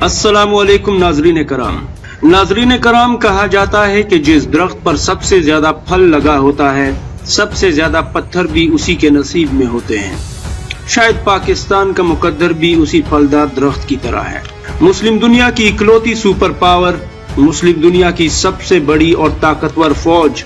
अस्सलामुअलैकुम नाजरीन कराम, कहा जाता है कि जिस दरख्त पर सबसे ज्यादा फल लगा होता है, सबसे ज्यादा पत्थर भी उसी के नसीब में होते हैं। शायद पाकिस्तान का मुकद्दर भी उसी फलदार दरख्त की तरह है। मुस्लिम दुनिया की इकलौती सुपर पावर, मुस्लिम दुनिया की सबसे बड़ी और ताकतवर फौज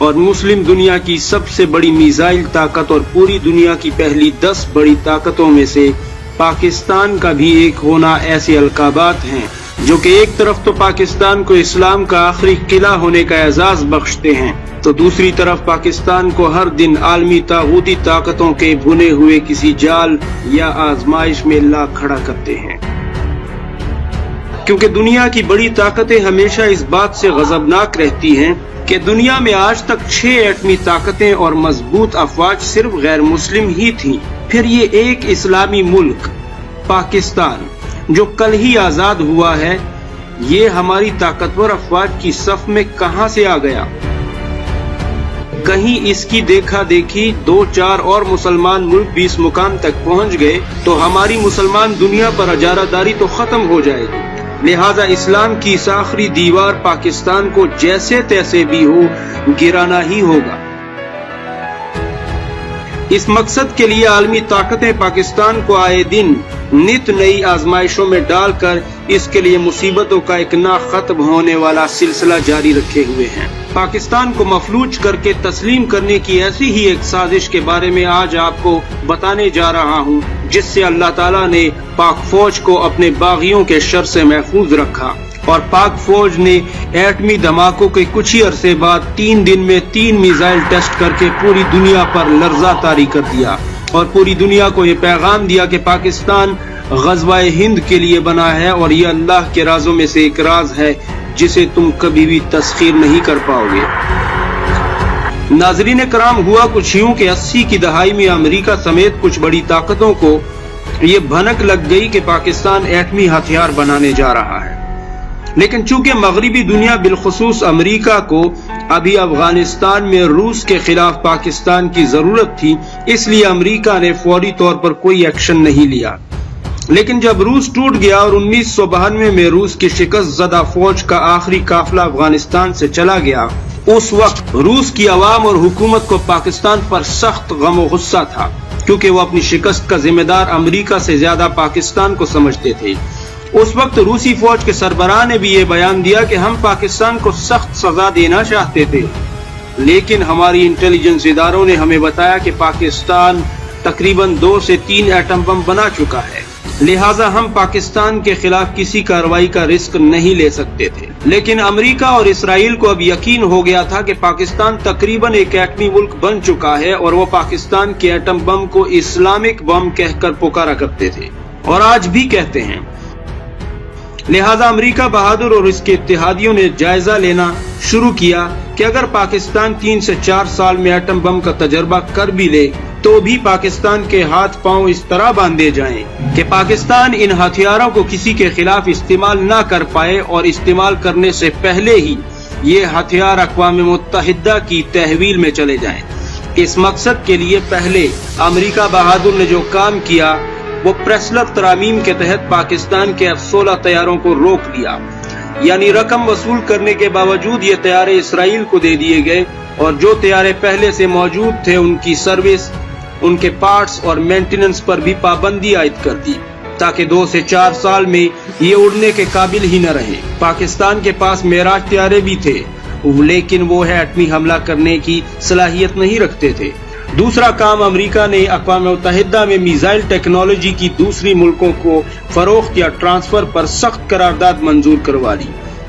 और मुस्लिम दुनिया की सबसे बड़ी मिसाइल ताकत और पूरी दुनिया की पहली 10 बड़ी ताकतों में से पाकिस्तान का भी एक होना ऐसे अलकाबात हैं जो कि एक तरफ तो पाकिस्तान को इस्लाम का आखिरी किला होने का एजाज बख्शते हैं, तो दूसरी तरफ पाकिस्तान को हर दिन आलमी तागूती ताकतों के बुने हुए किसी जाल या आजमाइश में ला खड़ा करते हैं। क्योंकि दुनिया की बड़ी ताकतें हमेशा इस बात से गजबनाक रहती हैं कि दुनिया में आज तक 6 एटमी ताकतें और मजबूत अफवाज सिर्फ गैर मुस्लिम ही थीं। फिर ये एक इस्लामी मुल्क पाकिस्तान जो कल ही आजाद हुआ है, ये हमारी ताकतवर अफवाज की सफ में कहां से आ गया? कहीं इसकी देखा देखी 2-4 और मुसलमान मुल्क भी इस मुकाम तक पहुंच गए तो हमारी मुसलमान दुनिया पर अजारादारी तो खत्म हो जाएगी। लिहाजा इस्लाम की इस आखिरी दीवार पाकिस्तान को जैसे तैसे भी हो गिराना ही होगा। इस मकसद के लिए आलमी ताकतें पाकिस्तान को आए दिन नित नई आजमाइशों में डालकर इसके लिए मुसीबतों का एक ना खत्म होने वाला सिलसिला जारी रखे हुए हैं। पाकिस्तान को मफलूज करके तस्लीम करने की ऐसी ही एक साजिश के बारे में आज आपको बताने जा रहा हूँ, जिससे अल्लाह ताला ने पाक फौज को अपने बागियों के शर से महफूज रखा और पाक फौज ने एटमी धमाकों के कुछ ही अरसे बाद 3 दिन में 3 मिसाइल टेस्ट करके पूरी दुनिया पर लर्जा तारी कर दिया और पूरी दुनिया को ये पैगाम दिया कि पाकिस्तान गज़वाए हिंद के लिए बना है और ये अल्लाह के राजों में से एक राज है जिसे तुम कभी भी तस्खीर नहीं कर पाओगे। नाजरीन कराम, हुआ कुछ यूं कि 80 की दहाई में अमेरिका समेत कुछ बड़ी ताकतों को ये भनक लग गई कि पाकिस्तान एटमी हथियार बनाने जा रहा है। लेकिन चूंकि मगरिबी दुनिया बिलखुसूस अमेरिका को अभी अफगानिस्तान में रूस के खिलाफ पाकिस्तान की जरूरत थी, इसलिए अमेरिका ने फौरी तौर पर कोई एक्शन नहीं लिया। लेकिन जब रूस टूट गया और 1992 में रूस की शिकस्त ज़दा फौज का आखिरी काफिला अफगानिस्तान से चला गया, उस वक्त रूस की अवाम और हुकूमत को पाकिस्तान पर सख्त गम और गुस्सा था, क्योंकि वो अपनी शिकस्त का जिम्मेदार अमेरिका से ज्यादा पाकिस्तान को समझते थे। उस वक्त रूसी फौज के सरबराह ने भी ये बयान दिया कि हम पाकिस्तान को सख्त सजा देना चाहते थे, लेकिन हमारी इंटेलिजेंस इदारों ने हमें बताया कि पाकिस्तान तकरीबन 2 से 3 एटम बम बना चुका है, लिहाजा हम पाकिस्तान के खिलाफ किसी कार्रवाई का रिस्क नहीं ले सकते थे। लेकिन अमेरिका और इसराइल को अब यकीन हो गया था कि पाकिस्तान तकरीबन एक एटमी मुल्क बन चुका है और वो पाकिस्तान के एटम बम को इस्लामिक बम कहकर पुकारा करते थे और आज भी कहते हैं। लिहाजा अमेरिका बहादुर और इसके इत्तेहादियों ने जायजा लेना शुरू किया कि अगर पाकिस्तान 3 से 4 साल में एटम बम का तजर्बा कर भी ले तो भी पाकिस्तान के हाथ पांव इस तरह बांधे जाएं कि पाकिस्तान इन हथियारों को किसी के खिलाफ इस्तेमाल ना कर पाए और इस्तेमाल करने से पहले ही ये हथियार अक़वाम मुत्तहिदा की तहवील में चले जाएं। इस मकसद के लिए पहले अमेरिका बहादुर ने जो काम किया वो प्रेस्लर तरामीम के तहत पाकिस्तान के F-16 तैयारों को रोक दिया, यानी रकम वसूल करने के बावजूद ये तैयारे इसराइल को दे दिए गए और जो तैयारे पहले से मौजूद थे उनकी सर्विस, उनके पार्ट्स और मेंटेनेंस पर भी पाबंदी आयद कर दी ताकि 2 से 4 साल में ये उड़ने के काबिल ही न रहे। पाकिस्तान के पास मेराज तैयारे भी थे, लेकिन वो है एटमी हमला करने की सलाहियत नहीं रखते थे। दूसरा काम, अमेरिका ने अक़वाम मुत्तहिदा में मिसाइल टेक्नोलॉजी की दूसरी मुल्कों को फरोख्त या ट्रांसफर पर सख्त करारदाद मंजूर करवा ली,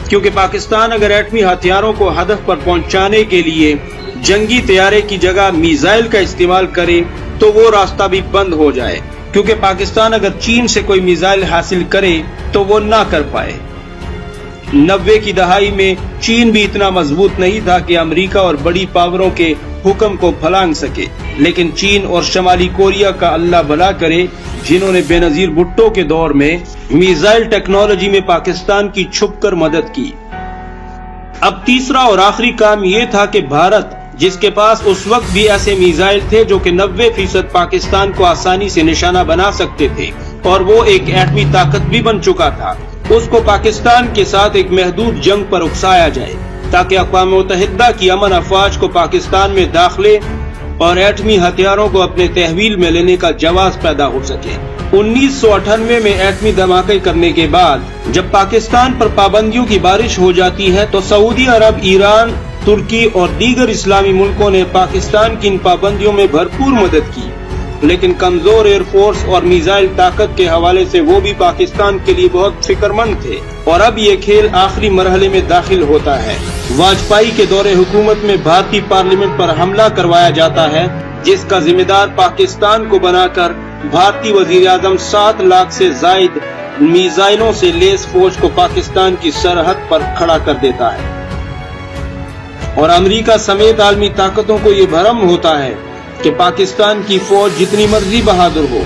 क्योंकि पाकिस्तान अगर एटमी हथियारों को हदफ पर पहुंचाने के लिए जंगी तैयारे की जगह मिसाइल का इस्तेमाल करे तो वो रास्ता भी बंद हो जाए, क्योंकि पाकिस्तान अगर चीन से कोई मिसाइल हासिल करे तो वो ना कर पाए। 90 की दहाई में चीन भी इतना मजबूत नहीं था कि अमेरिका और बड़ी पावरों के हुक्म को फलांग सके, लेकिन चीन और शमाली कोरिया का अल्लाह भला करे, जिन्होंने बेनजीर भुट्टो के दौर में मिसाइल टेक्नोलॉजी में पाकिस्तान की छुपकर मदद की। अब तीसरा और आखिरी काम ये था कि भारत, जिसके पास उस वक्त भी ऐसे मिसाइल थे जो कि 90% पाकिस्तान को आसानी से निशाना बना सकते थे, اور وہ ایک ایٹمی طاقت بھی بن چکا تھا، اس کو پاکستان کے ساتھ ایک محدود جنگ پر اکسایا جائے تاکہ اقوام متحدہ کی امن افواج کو پاکستان میں داخلے اور ایٹمی ہتھیاروں کو اپنے تحویل میں لینے کا جواز پیدا ہو سکے۔ 1998 میں ایٹمی دھماکے کرنے کے بعد جب پاکستان پر پابندیوں کی بارش ہو جاتی ہے تو سعودی عرب، ایران، ترکی اور دیگر اسلامی ملکوں نے پاکستان کی ان پابندیوں میں بھرپور مدد کی، لیکن کمزور ایئر فورس اور میزائل طاقت کے حوالے سے وہ بھی پاکستان کے لیے بہت فکر مند تھے۔ اور اب یہ کھیل آخری مرحلے میں داخل ہوتا ہے۔ واجپئی کے دور حکومت میں بھارتی پارلیمنٹ پر حملہ کروایا جاتا ہے، جس کا ذمہ دار پاکستان کو بنا کر بھارتی وزیر اعظم 7 لاکھ سے زائد میزائلوں سے لیس فوج کو پاکستان کی سرحد پر کھڑا کر دیتا ہے، اور امریکہ سمیت عالمی طاقتوں کو یہ بھرم ہوتا ہے کہ پاکستان کی فوج جتنی مرضی بہادر ہو،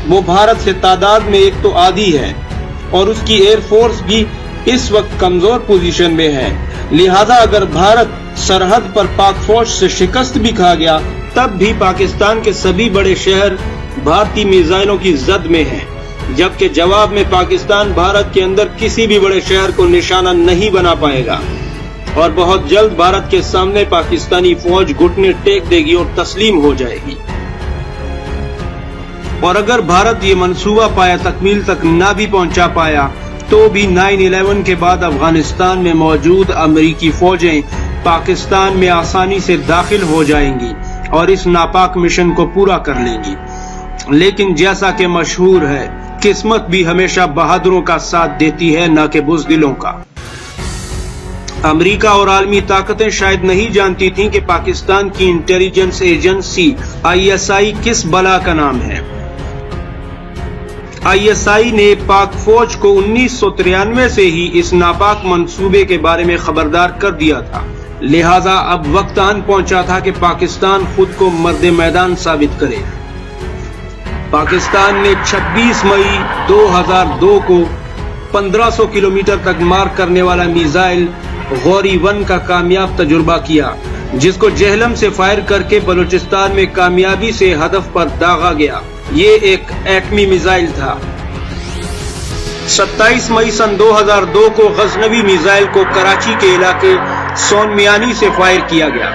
وہ بھارت سے تعداد میں ایک تو آدھی ہے اور اس کی ایئر فورس بھی اس وقت کمزور پوزیشن میں ہے، لہذا اگر بھارت سرحد پر پاک فوج سے شکست بھی کھا گیا تب بھی پاکستان کے سبھی بڑے شہر بھارتی میزائلوں کی زد میں ہیں، جبکہ جواب میں پاکستان بھارت کے اندر کسی بھی بڑے شہر کو نشانہ نہیں بنا پائے گا، اور بہت جلد بھارت کے سامنے پاکستانی فوج گھٹنے ٹیک دے گی اور تسلیم ہو جائے گی۔ اور اگر بھارت یہ منصوبہ پایا تکمیل تک نہ بھی پہنچا پایا تو بھی 9/11 کے بعد افغانستان میں موجود امریکی فوجیں پاکستان میں آسانی سے داخل ہو جائیں گی اور اس ناپاک مشن کو پورا کر لیں گی۔ لیکن جیسا کہ مشہور ہے، قسمت بھی ہمیشہ بہادروں کا ساتھ دیتی ہے، نہ کہ بزدلوں کا۔ امریکہ اور عالمی طاقتیں شاید نہیں جانتی تھیں کہ پاکستان کی انٹیلیجنس ایجنسی ISI کس بلا کا نام ہے۔ ISI نے پاک فوج کو 1993 سے ہی اس ناپاک منصوبے کے بارے میں خبردار کر دیا تھا، لہذا اب وقت آن پہنچا تھا کہ پاکستان خود کو مرد میدان ثابت کرے۔ پاکستان نے 26 مئی 2002 کو 1500 کلومیٹر تک مار کرنے والا میزائل غوری 1 کا کامیاب تجربہ کیا، جس کو جہلم سے فائر کر کے بلوچستان میں کامیابی سے ہدف پر داغا گیا۔ یہ ایک ایٹمی میزائل تھا۔ 27 مئی سن 2002 کو غزنوی میزائل کو کراچی کے علاقے سون میانی سے فائر کیا گیا،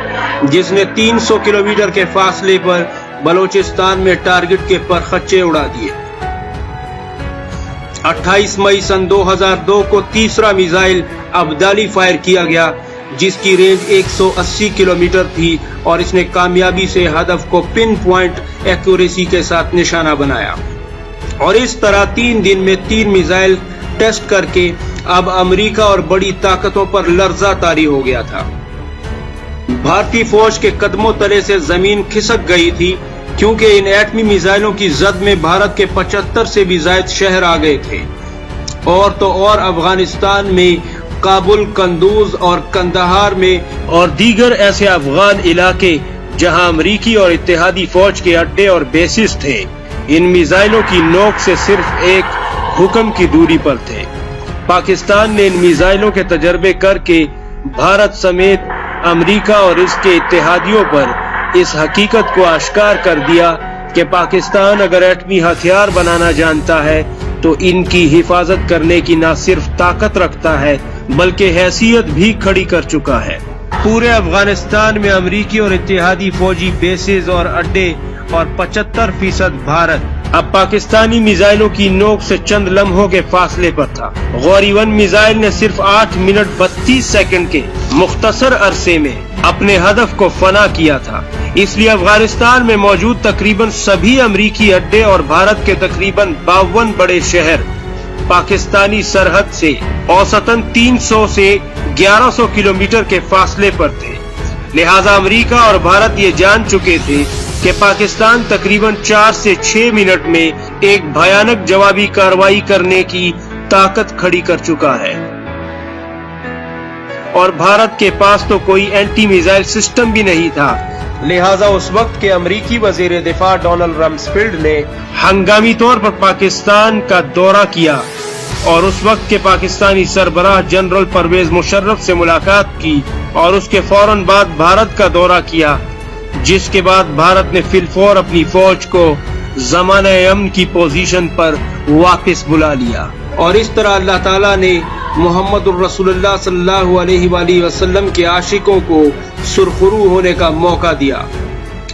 جس نے 300 کلومیٹر کے فاصلے پر بلوچستان میں ٹارگٹ کے پرخچے اڑا دیے۔ 28 مئی سن 2002 کو تیسرا میزائل ابدالی فائر کیا گیا، جس کی رینج 180 کلومیٹر تھی اور اس نے کامیابی سے ہدف کو پن پوائنٹ ایکوریسی کے ساتھ نشانہ بنایا۔ اور اس طرح 3 دن میں 3 میزائل ٹیسٹ کر کے اب امریکہ اور بڑی طاقتوں پر لرزہ طاری ہو گیا تھا۔ بھارتی فوج کے قدموں تلے سے زمین کھسک گئی تھی، کیونکہ ان ایٹمی میزائلوں کی زد میں بھارت کے 75 سے بھی زائد شہر آ گئے تھے، اور تو اور افغانستان میں کابل، قندوز اور کندہار میں اور دیگر ایسے افغان علاقے جہاں امریکی اور اتحادی فوج کے اڈے اور بیسز تھے، ان میزائلوں کی نوک سے صرف ایک حکم کی دوری پر تھے۔ پاکستان نے ان میزائلوں کے تجربے کر کے بھارت سمیت امریکہ اور اس کے اتحادیوں پر اس حقیقت کو آشکار کر دیا کہ پاکستان اگر ایٹمی ہتھیار بنانا جانتا ہے تو ان کی حفاظت کرنے کی نہ صرف طاقت رکھتا ہے بلکہ حیثیت بھی کھڑی کر چکا ہے۔ پورے افغانستان میں امریکی اور اتحادی فوجی بیسز اور اڈے اور 75% بھارت اب پاکستانی میزائلوں کی نوک سے چند لمحوں کے فاصلے پر تھا۔ غوری 1 میزائل نے صرف 8 منٹ 32 سیکنڈ کے مختصر عرصے میں اپنے ہدف کو فنا کیا تھا، اس لیے افغانستان میں موجود تقریباً سبھی امریکی اڈے اور بھارت کے تقریباً 52 بڑے شہر پاکستانی سرحد سے اوسطاً 300 سے 1100 کلومیٹر کے فاصلے پر تھے، لہذا امریکہ اور بھارت یہ جان چکے تھے کہ پاکستان تقریباً 4 سے 6 منٹ میں ایک بھیانک جوابی کارروائی کرنے کی طاقت کھڑی کر چکا ہے، اور بھارت کے پاس تو کوئی اینٹی میزائل سسٹم بھی نہیں تھا، لہذا اس وقت کے امریکی وزیر دفاع ڈونلڈ رمسفیلڈ نے ہنگامی طور پر پاکستان کا دورہ کیا اور اس وقت کے پاکستانی سربراہ جنرل پرویز مشرف سے ملاقات کی اور اس کے فوراً بعد بھارت کا دورہ کیا، جس کے بعد بھارت نے فی الفور اپنی فوج کو زمانہ امن کی پوزیشن پر वापस बुला लिया। और इस तरह अल्लाह ताला ने मोहम्मद रसूलुल्लाह सल्लल्लाहु अलैहि वसल्लम के आशिकों को सुरखरू होने का मौका दिया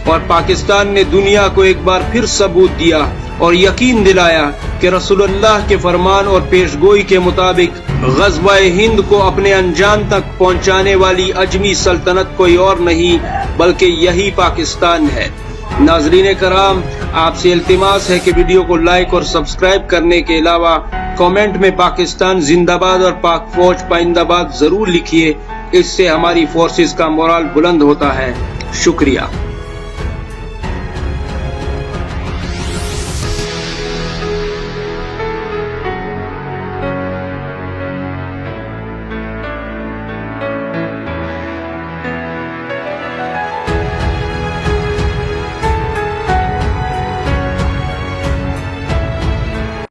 और पाकिस्तान ने दुनिया को एक बार फिर सबूत दिया और यकीन दिलाया कि रसूलुल्लाह के फरमान और पेशगोई के मुताबिक ग़ज़वा-ए हिंद को अपने अंजाम तक पहुंचाने वाली अजमी सल्तनत कोई और नहीं बल्कि यही पाकिस्तान है। नाज़रीन कराम, आपसे इल्तिमास है कि वीडियो को लाइक और सब्सक्राइब करने के अलावा कमेंट में पाकिस्तान जिंदाबाद और पाक फौज पाइंदाबाद जरूर लिखिए। इससे हमारी फोर्सेस का मोराल बुलंद होता है। शुक्रिया।